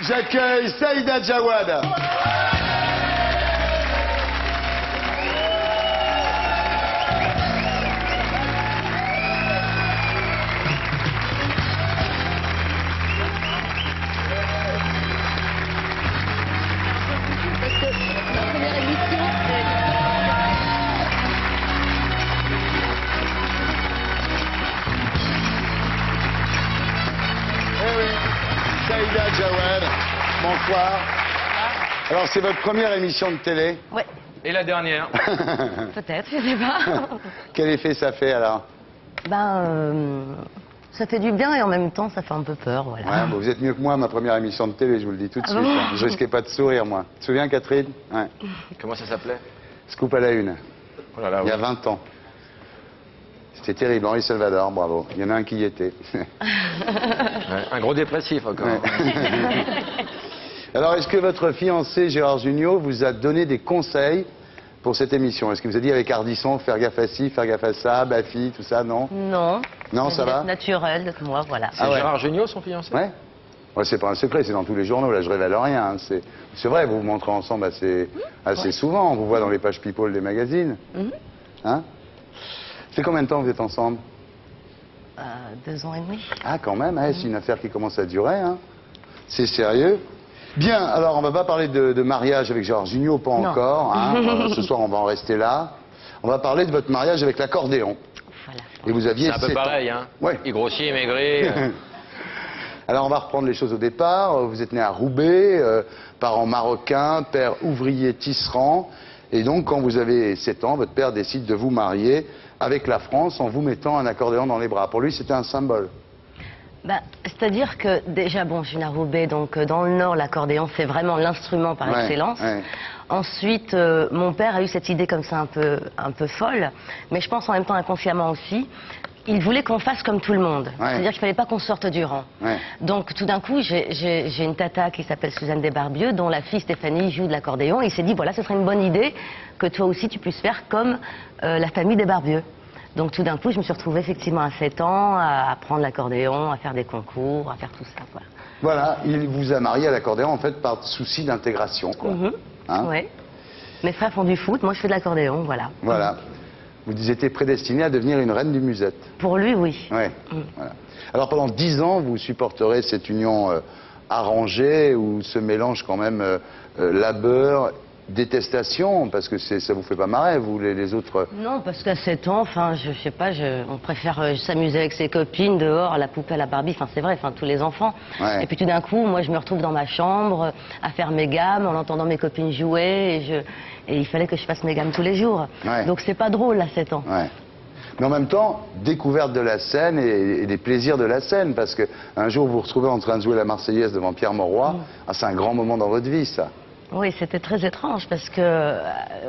J'accueille Saïda Djawad. Saïda Djawad, bonsoir. Alors, c'est votre première émission de télé? Ouais. Et la dernière? Peut-être, je sais pas. Quel effet ça fait alors? Ça fait du bien et en même temps, ça fait un peu peur, voilà. Ouais, bon, vous êtes mieux que moi à ma première émission de télé, je vous le dis tout de suite. Bon, Hein. Je risquais pas de sourire, moi. Tu te souviens, Catherine? Ouais. Comment ça s'appelait? Scoop à la une. Oh là là, Il y a oui. 20 ans. C'était terrible, Henri Salvador, bravo. Il y en a un qui y était. Ouais, un gros dépressif encore. Ouais. Alors, est-ce que votre fiancé, Gérard Jugnot, vous a donné des conseils pour cette émission? Est-ce qu'il vous a dit avec Ardisson, faire gaffe à ci, faire gaffe à ça, Bafi, tout ça, non? Non. Non, ça va? Naturel de moi, voilà. C'est Gérard Jugnot, son fiancé? Ouais. Ouais, c'est pas un secret, c'est dans tous les journaux, là je révèle rien. Hein. C'est vrai, vous vous montrez ensemble assez souvent, on vous voit dans les pages people des magazines. Hein? C'est combien de temps vous êtes ensemble? 2 ans et demi. Ah, quand même, hein, c'est une affaire qui commence à durer. Hein. C'est sérieux. Bien, alors on va pas parler de mariage avec Gérard Jugnot, pas encore. Hein. Ce soir, on va en rester là. On va parler de votre mariage avec l'accordéon. Voilà. Et vous aviez C'est un peu 7 ans. pareil, hein? Ouais. Il grossit, il maigrit. Alors on va reprendre les choses au départ. Vous êtes né à Roubaix, parents marocains, père ouvrier tisserand. Et donc quand vous avez 7 ans, votre père décide de vous marier avec la France en vous mettant un accordéon dans les bras. Pour lui, c'était un symbole. C'est-à-dire que déjà, bon, je suis née à Roubaix, donc dans le Nord, l'accordéon, c'est vraiment l'instrument par excellence. Ouais. Ensuite, mon père a eu cette idée comme ça un peu folle, mais je pense en même temps inconsciemment aussi. Il voulait qu'on fasse comme tout le monde. Ouais. C'est-à-dire qu'il ne fallait pas qu'on sorte du rang. Ouais. Donc tout d'un coup, j'ai une tata qui s'appelle Suzanne Desbarbieux, dont la fille Stéphanie joue de l'accordéon. Et il s'est dit, voilà, ce serait une bonne idée que toi aussi tu puisses faire comme la famille Desbarbieux. Donc tout d'un coup, je me suis retrouvée effectivement à 7 ans à apprendre l'accordéon, à faire des concours, à faire tout ça. Voilà. Voilà, il vous a marié à l'accordéon en fait par souci d'intégration, quoi. Hein? Ouais. Mes frères font du foot, moi je fais de l'accordéon, voilà. Voilà. Vous étiez prédestiné à devenir une reine du musette. Pour lui, oui. Ouais. Voilà. Alors pendant 10 ans, vous supporterez cette union arrangée où se mélange quand même labeur, détestation, parce que ça vous fait pas marrer, vous les autres. Non, parce qu'à 7 ans, enfin, je sais pas, on préfère s'amuser avec ses copines dehors, à la poupée, à la Barbie, enfin c'est vrai, enfin tous les enfants. Ouais. Et puis tout d'un coup, moi je me retrouve dans ma chambre à faire mes gammes en entendant mes copines jouer et il fallait que je fasse mes gammes tous les jours. Ouais. Donc c'est pas drôle à 7 ans. Ouais. Mais en même temps, découverte de la scène et des plaisirs de la scène, parce que un jour vous vous retrouvez en train de jouer la Marseillaise devant Pierre Mauroy, ah, c'est un grand moment dans votre vie, ça. Oui, c'était très étrange parce que,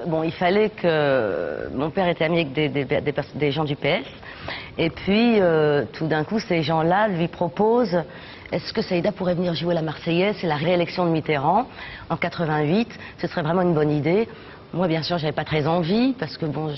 bon, il fallait que... Mon père était ami avec des gens du PS. Et puis, tout d'un coup, ces gens-là lui proposent, est-ce que Saïda pourrait venir jouer la Marseillaise? C'est la réélection de Mitterrand en 88. Ce serait vraiment une bonne idée. Moi, bien sûr, j'avais pas très envie parce que, bon,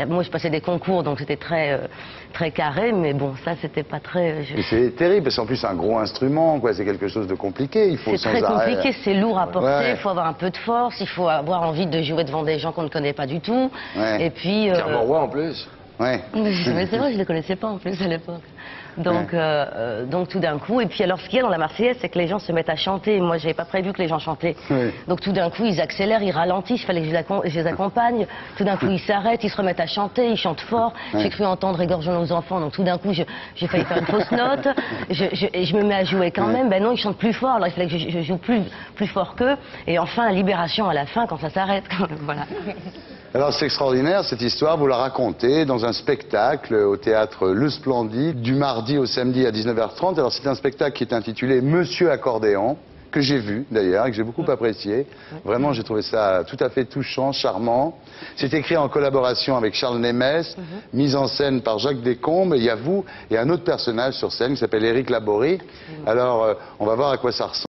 moi, je passais des concours, donc c'était très carré, mais bon, ça, c'était pas très... Et c'est terrible, parce qu'en plus, c'est un gros instrument, quoi. C'est quelque chose de compliqué. Il faut C'est très compliqué, c'est lourd à porter, Ouais. il faut avoir un peu de force, il faut avoir envie de jouer devant des gens qu'on ne connaît pas du tout. Ouais. Et puis... Pierre Mauroy en plus. Ouais. Mais c'est vrai, je ne les connaissais pas en plus à l'époque. Donc, donc tout d'un coup, et puis alors ce qu'il y a dans la Marseillaise, c'est que les gens se mettent à chanter. Moi, j'avais pas prévu que les gens chantaient. Oui. Donc tout d'un coup, ils accélèrent, ils ralentissent, il fallait que je les accompagne. Tout d'un coup, ils s'arrêtent, ils se remettent à chanter, ils chantent fort. Ouais. J'ai cru entendre égorgeons nos enfants, donc tout d'un coup, j'ai failli faire une fausse note. Et je me mets à jouer quand même. Ben non, ils chantent plus fort, alors il fallait que je joue plus fort qu'eux. Et enfin, libération à la fin, quand ça s'arrête. Voilà. Alors c'est extraordinaire cette histoire, vous la racontez dans un spectacle au théâtre Le Splendide du mardi au samedi à 19h30. Alors c'est un spectacle qui est intitulé Monsieur Accordéon, que j'ai vu d'ailleurs et que j'ai beaucoup apprécié. Vraiment j'ai trouvé ça tout à fait touchant, charmant. C'est écrit en collaboration avec Charles Nemes, mise en scène par Jacques Descombes, et il y a vous et un autre personnage sur scène qui s'appelle Éric Laborie. Alors on va voir à quoi ça ressemble.